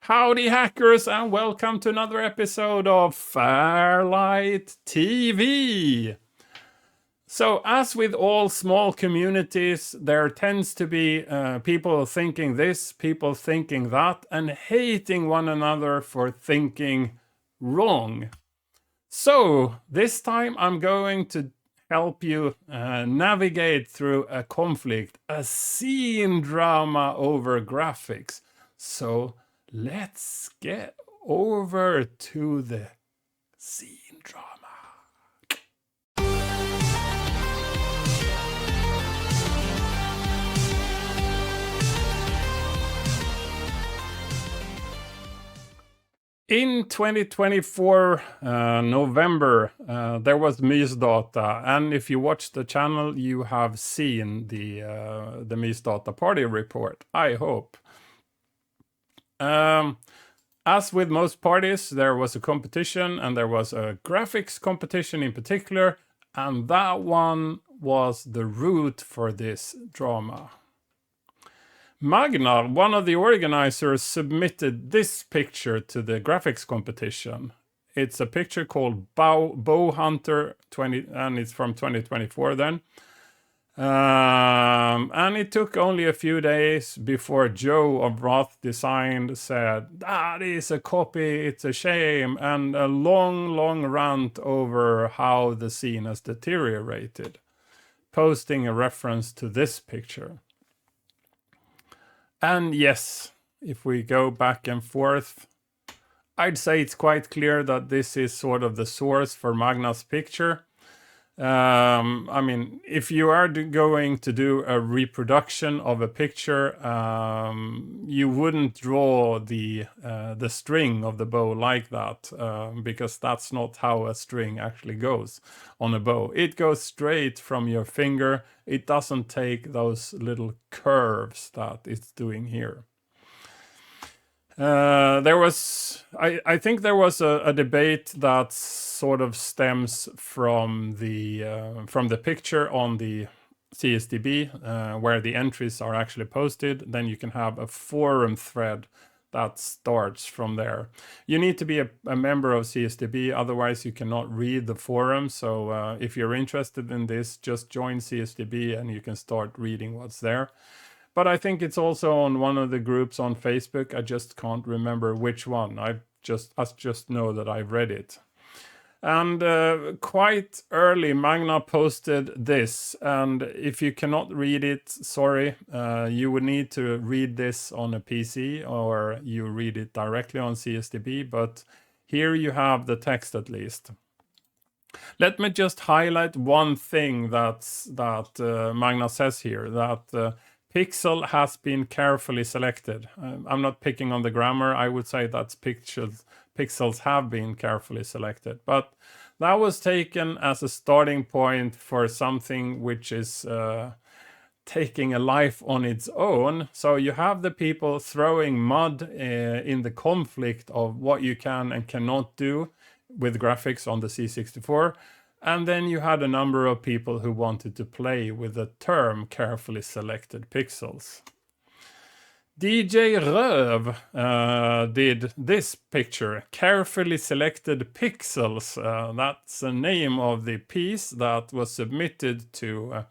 Howdy hackers, and welcome to another episode of FairLight TV. So as with all small communities, there tends to be people thinking this, people thinking that, and hating one another for thinking wrong. So this time I'm going to help you navigate through a conflict, a scene drama over graphics. So let's get over to the scene drama. In 2024 November, there was Mysdata, and if you watch the channel, you have seen the Mysdata party report, I hope. As with most parties, there was a competition, and there was a graphics competition in particular, and that one was the root for this drama. Magnar, one of the organizers, submitted this picture to the graphics competition. It's a picture called Bow Hunter 20, and it's from 2024 then. And it took only a few days before Joe of Roth Design said, that is a copy, it's a shame, and a long rant over how the scene has deteriorated, posting a reference to this picture. And yes, if we go back and forth, I'd say it's quite clear that this is sort of the source for Magna's picture. I mean, if you are going to do a reproduction of a picture, you wouldn't draw the string of the bow like that, because that's not how a string actually goes on a bow. It goes straight from your finger. It doesn't take those little curves that it's doing here. There was, I think there was a debate that sort of stems from the picture on the CSDB, where the entries are actually posted. Then you can have a forum thread that starts from there. You need to be a member of CSDB, otherwise you cannot read the forum. So if you're interested in this, just join CSDB and you can start reading what's there. But I think it's also on one of the groups on Facebook. I just can't remember which one. I just know that I've read it. And quite early, Magna posted this. And if you cannot read it, sorry, you would need to read this on a PC, or you read it directly on CSDB. But here you have the text at least. Let me just highlight one thing that Magna says here, that pixel has been carefully selected. I'm not picking on the grammar. I would say that pixels have been carefully selected. But that was taken as a starting point for something which is taking a life on its own. So you have the people throwing mud in the conflict of what you can and cannot do with graphics on the C64. And then you had a number of people who wanted to play with the term carefully selected pixels. DJ Röv did this picture, carefully selected pixels. That's the name of the piece that was submitted to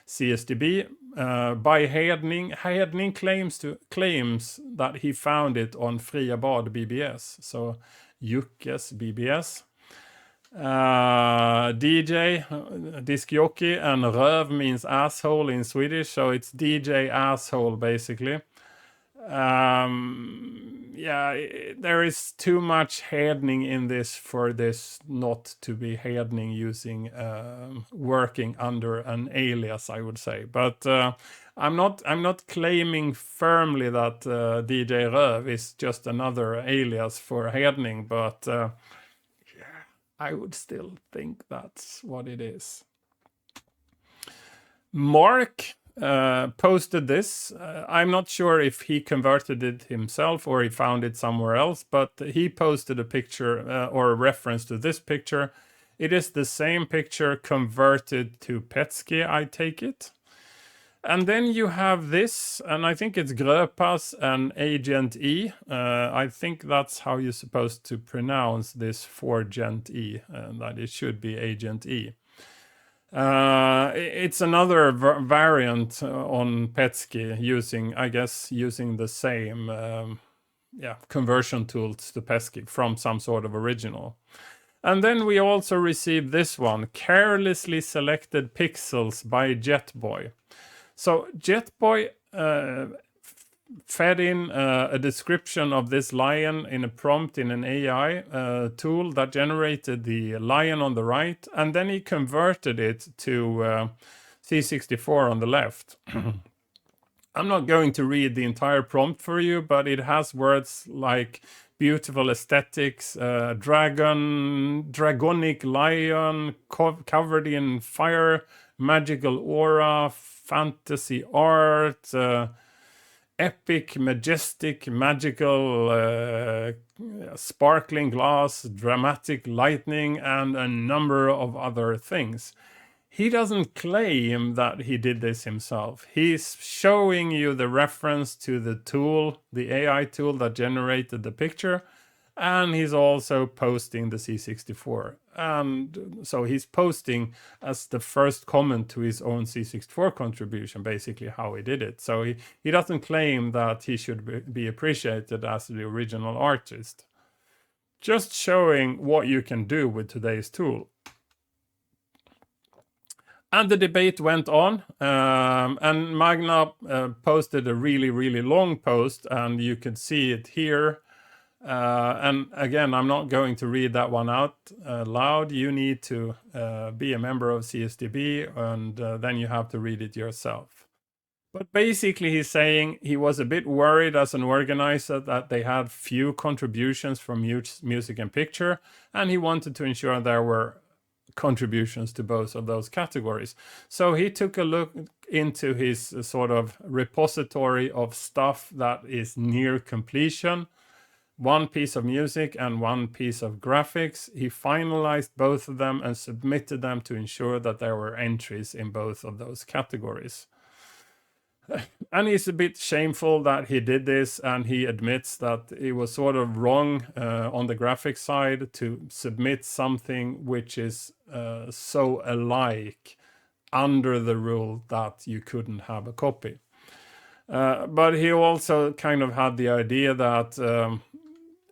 CSDB by Hedning. Hedning claims that he found it on Fria Bad BBS, so Juckes BBS. DJ, disc jockey, and röv means asshole in Swedish, so it's DJ asshole basically. Yeah, there is too much hedning in this for this not to be hedning using working under an alias, I would say. But I'm not claiming firmly that DJ Röv is just another alias for hedning, but I would still think that's what it is. Mark posted this. I'm not sure if he converted it himself or he found it somewhere else, but he posted a picture or a reference to this picture. It is the same picture converted to Petsky, I take it. And then you have this, and I think it's Gröpas and Agent E. I think that's how you're supposed to pronounce this for Gent E, that it should be Agent E. It's another variant on Petsky using the same conversion tools to Pesky from some sort of original. And then we also received this one, Carelessly Selected Pixels by Jetboy. So Jetboy fed in a description of this lion in a prompt in an AI tool that generated the lion on the right, and then he converted it to C64 on the left. I'm not going to read the entire prompt for you, but it has words like beautiful aesthetics, dragonic lion covered in fire, magical aura, fantasy art, epic, majestic, magical, sparkling glass, dramatic lightning, and a number of other things. He doesn't claim that he did this himself. He's showing you the reference to the tool, the AI tool that generated the picture, and he's also posting the C64. And so he's posting as the first comment to his own C64 contribution, basically how he did it. So he doesn't claim that he should be appreciated as the original artist. Just showing what you can do with today's tool. And the debate went on, and Magna posted a really, really long post, and you can see it here. And again, I'm not going to read that one out loud. You need to be a member of CSDB, and then you have to read it yourself. But basically, he's saying he was a bit worried as an organizer that they had few contributions from music and picture, and he wanted to ensure there were contributions to both of those categories. So he took a look into his sort of repository of stuff that is near completion, one piece of music and one piece of graphics. He finalized both of them and submitted them to ensure that there were entries in both of those categories. And he's a bit shameful that he did this, and he admits that it was sort of wrong on the graphics side to submit something which is so alike under the rule that you couldn't have a copy. But he also kind of had the idea that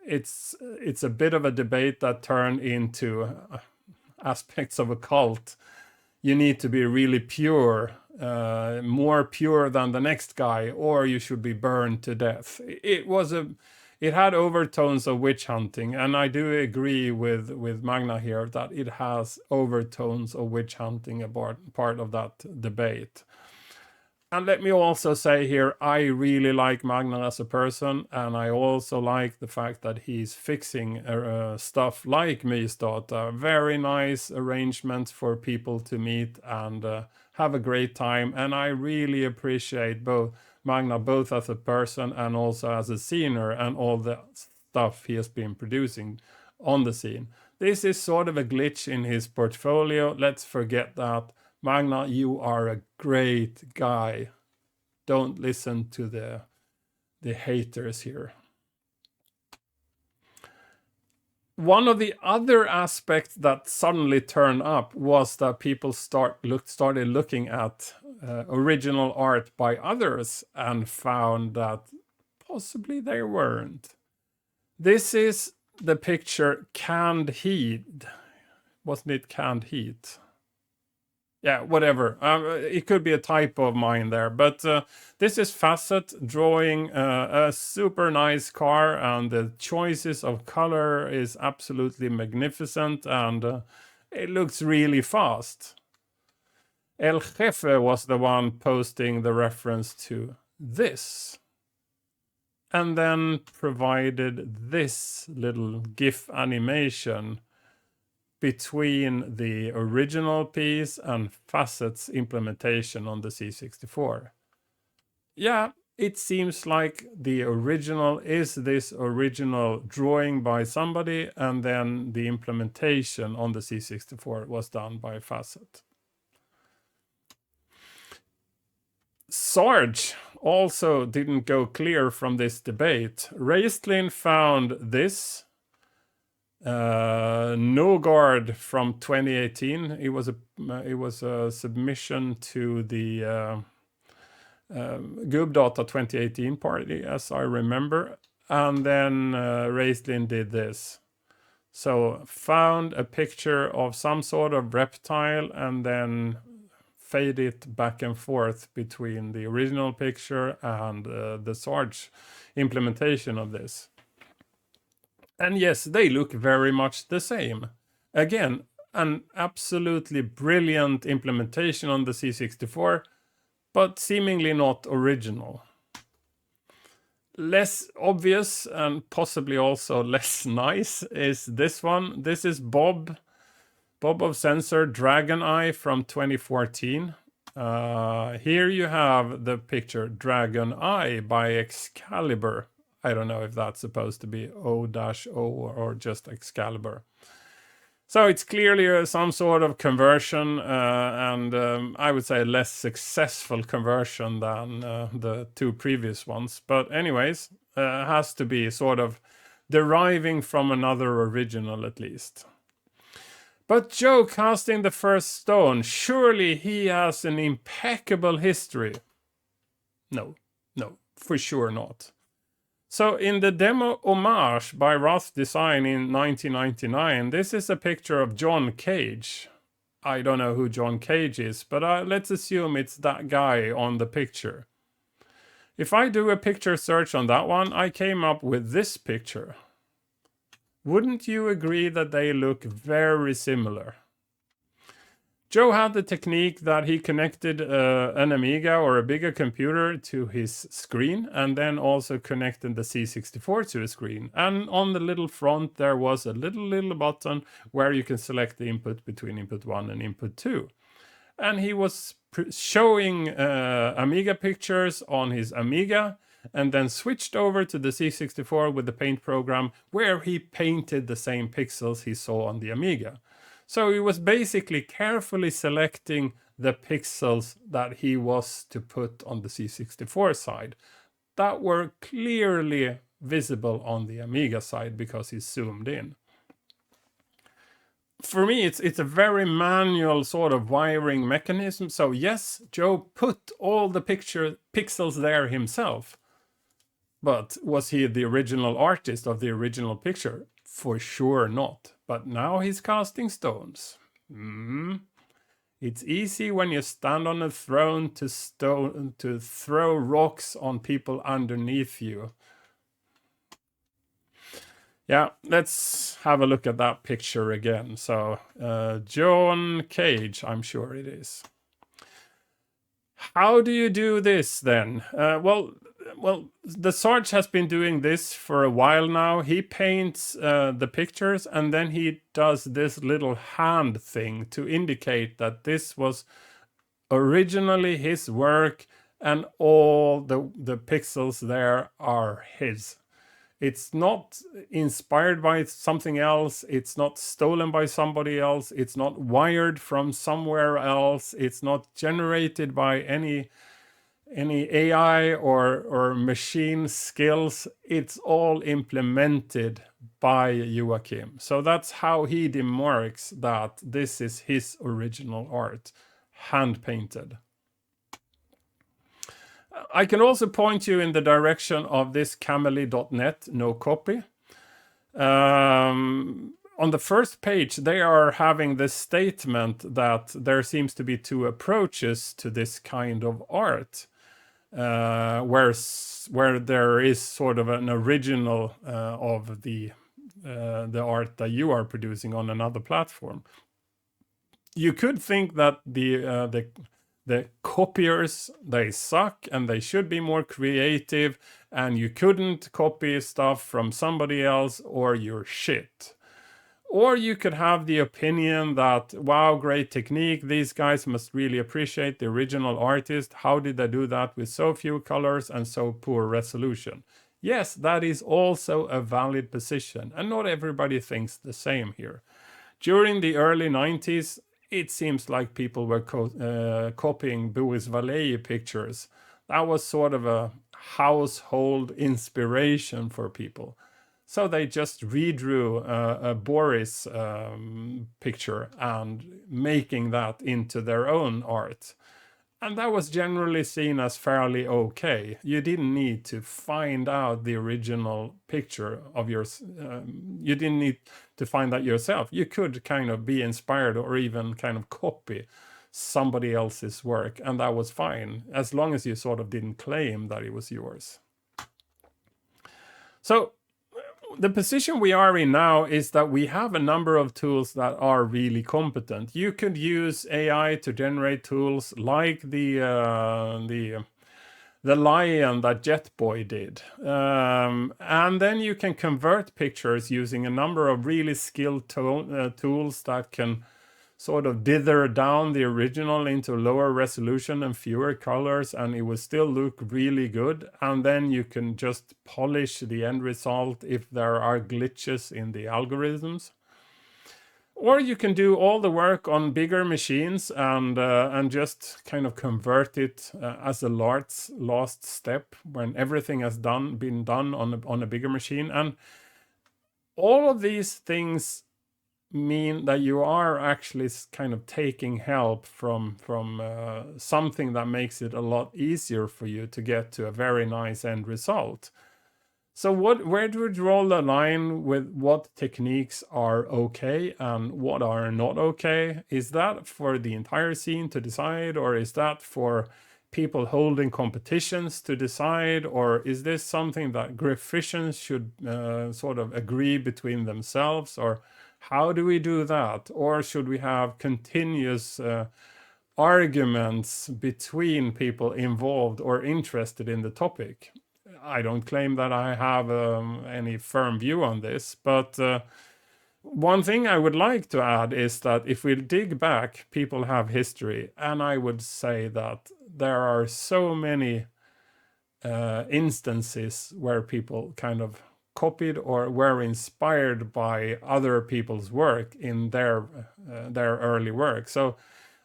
it's a bit of a debate that turned into aspects of a cult. You need to be really pure, more pure than the next guy, or you should be burned to death. It had overtones of witch hunting, and I do agree with Magna here that it has overtones of witch hunting about part of that debate. And let me also say here, I really like Magna as a person, and I also like the fact that he's fixing stuff like Mysdata. Very nice arrangements for people to meet and have a great time. And I really appreciate Magna both as a person and also as a scener, and all the stuff he has been producing on the scene. This is sort of a glitch in his portfolio. Let's forget that. Magna, you are a great guy. Don't listen to the haters here. One of the other aspects that suddenly turned up was that people started looking at original art by others and found that possibly they weren't. This is the picture Canned Heat. Wasn't it Canned Heat? Yeah, whatever. It could be a typo of mine there. But this is Facet drawing a super nice car, and the choices of color is absolutely magnificent, and it looks really fast. El Jefe was the one posting the reference to this, and then provided this little GIF animation between the original piece and Facet's implementation on the C64. Yeah, it seems like the original is this original drawing by somebody, and then the implementation on the C64 was done by Facet. Sarge also didn't go clear from this debate. Raistlin found this Nogard from 2018. It was a submission to the GubData 2018 party, as I remember, and then Raistlin did this. So found a picture of some sort of reptile and then fade it back and forth between the original picture and the Sarge implementation of this. And yes, they look very much the same. Again, an absolutely brilliant implementation on the C64, but seemingly not original. Less obvious and possibly also less nice is this one. This is Bob of Sensor Dragon Eye from 2014. Here you have the picture Dragon Eye by Excalibur. I don't know if that's supposed to be O-O or just Excalibur. So it's clearly some sort of conversion, and I would say a less successful conversion than the two previous ones. But anyways, has to be sort of deriving from another original at least. But Joe casting the first stone, surely he has an impeccable history. No, for sure not. So in the demo homage by Roth Design in 1999, this is a picture of John Cage. I don't know who John Cage is, but let's assume it's that guy on the picture. If I do a picture search on that one, I came up with this picture. Wouldn't you agree that they look very similar? Joe had the technique that he connected an Amiga or a bigger computer to his screen and then also connected the C64 to a screen. And on the little front there was a little button where you can select the input between input 1 and input 2. And he was showing Amiga pictures on his Amiga and then switched over to the C64 with the paint program where he painted the same pixels he saw on the Amiga. So he was basically carefully selecting the pixels that he was to put on the C64 side that were clearly visible on the Amiga side because he zoomed in. For me, it's a very manual sort of wiring mechanism. So yes, Joe put all the pixels there himself. But was he the original artist of the original picture? For sure not. But now he's casting stones. It's easy when you stand on a throne to throw rocks on people underneath you. Yeah, let's have a look at that picture again. So, John Cage, I'm sure it is. How do you do this then? Well, the Sarge has been doing this for a while now. He paints the pictures and then he does this little hand thing to indicate that this was originally his work and all the pixels there are his. It's not inspired by something else. It's not stolen by somebody else. It's not wired from somewhere else. It's not generated by any AI or machine skills. It's all implemented by Joachim. So that's how he demarks that this is his original art, hand painted. I can also point you in the direction of this cameli.net no copy. On the first page, they are having this statement that there seems to be two approaches to this kind of art. Where there is sort of an original of the art that you are producing on another platform. You could think that the copiers, they suck and they should be more creative and you couldn't copy stuff from somebody else or you're shit. Or you could have the opinion that, wow, great technique. These guys must really appreciate the original artist. How did they do that with so few colors and so poor resolution? Yes, that is also a valid position. And not everybody thinks the same here. During the early 90s, it seems like people were copying Boris Vallejo pictures. That was sort of a household inspiration for people. So they just redrew a Boris picture and making that into their own art. And that was generally seen as fairly okay. You didn't need to find out the original picture of yours. You didn't need to find that yourself. You could kind of be inspired or even kind of copy somebody else's work, and that was fine, as long as you sort of didn't claim that it was yours. So the position we are in now is that we have a number of tools that are really competent. You could use AI to generate tools like the lion that Jetboy did. And then you can convert pictures using a number of really skilled tools that can sort of dither down the original into lower resolution and fewer colors, and it will still look really good. And then you can just polish the end result if there are glitches in the algorithms. Or you can do all the work on bigger machines and just kind of convert it as a last step when everything has been done on a bigger machine. And all of these things mean that you are actually kind of taking help from something that makes it a lot easier for you to get to a very nice end result. So where do we draw the line with what techniques are okay and what are not okay? Is that for the entire scene to decide, or is that for people holding competitions to decide, or is this something that graphicians should sort of agree between themselves, or how do we do that? Or should we have continuous arguments between people involved or interested in the topic? I don't claim that I have any firm view on this, but one thing I would like to add is that if we dig back, people have history, and I would say that there are so many instances where people kind of copied or were inspired by other people's work in their early work. So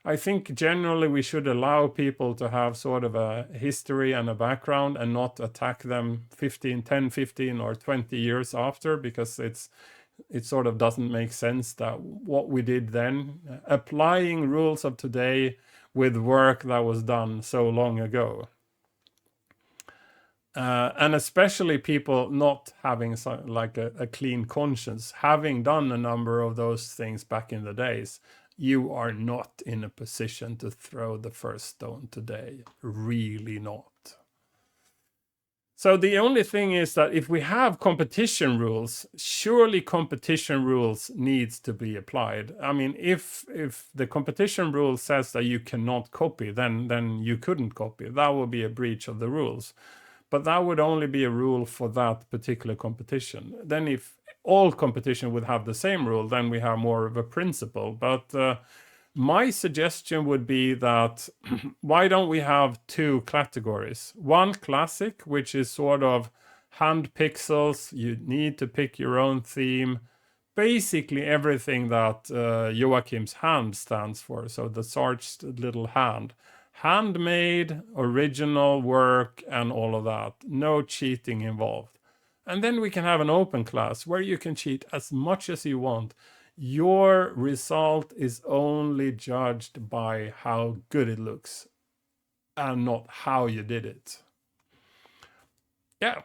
I think generally we should allow people to have sort of a history and a background and not attack them 10, 15 or 20 years after, because it sort of doesn't make sense that what we did then, applying rules of today with work that was done so long ago. And especially people not having like a clean conscience, having done a number of those things back in the days, you are not in a position to throw the first stone today. Really not. So the only thing is that if we have competition rules, surely competition rules needs to be applied. I mean, if the competition rule says that you cannot copy, then you couldn't copy. That would be a breach of the rules. But that would only be a rule for that particular competition. Then if all competition would have the same rule, then we have more of a principle. But my suggestion would be that why don't we have two categories? One classic, which is sort of hand pixels, you need to pick your own theme. Basically everything that Joachim's hand stands for, so the Sarge's little hand. Handmade, original work, and all of that. No cheating involved. And then we can have an open class where you can cheat as much as you want. Your result is only judged by how good it looks and not how you did it. Yeah.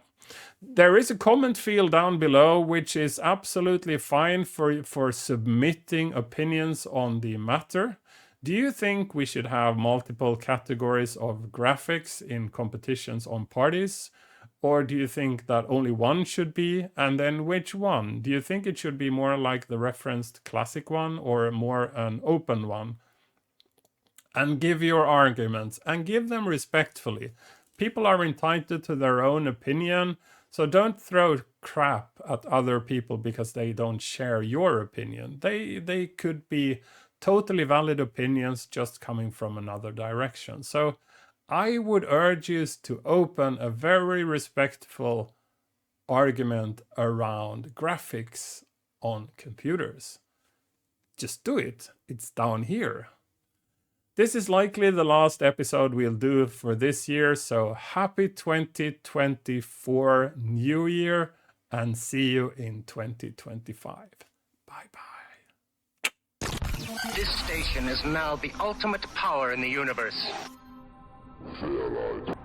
There is a comment field down below, which is absolutely fine for submitting opinions on the matter. Do you think we should have multiple categories of graphics in competitions on parties? Or do you think that only one should be? And then which one? Do you think it should be more like the referenced classic one or more an open one? And give your arguments and give them respectfully. People are entitled to their own opinion, so don't throw crap at other people because they don't share your opinion. They could be totally valid opinions just coming from another direction. So I would urge you to open a very respectful argument around graphics on computers. just do it. It's down here. This is likely the last episode we'll do for this year, so happy 2024 New Year, and see you in 2025. Bye-bye. This station is now the ultimate power in the universe. FairLight.